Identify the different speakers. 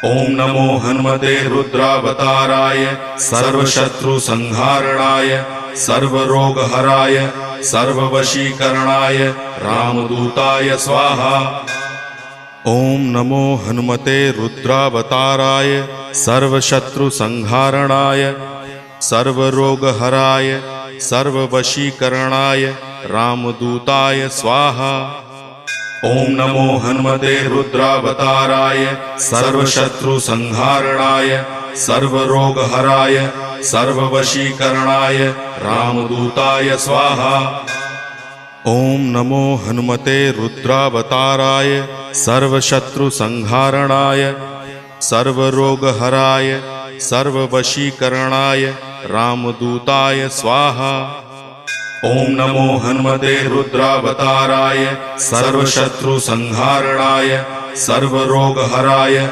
Speaker 1: ओम नमो हनुमते रुद्रावताराय सर्वशत्रुसंहारणाय सर्वरोगहराय सर्ववशीकरणाय रामदूताय स्वाहा। ओम नमो हनुमते रुद्रावताराय सर्वशत्रुसंहारणाय सर्वरोगहराय सर्ववशीकरणाय रामदूताय स्वाहा। ओम नमो हनुमते रुद्रावताराय सर्वशत्रुसंहारणाय सर्वरोगहराय सर्ववशीकरणाय रामदूताय स्वाहा। ओम नमो हनुमते रुद्रावताराय सर्वशत्रुसंहारणाय सर्वरोगहराय सर्ववशीकरणाय रामदूताय स्वाहा। ओम नमो हनुमते रुद्रावताराय सर्वशत्रुसंहारणाय सर्वरोगहराय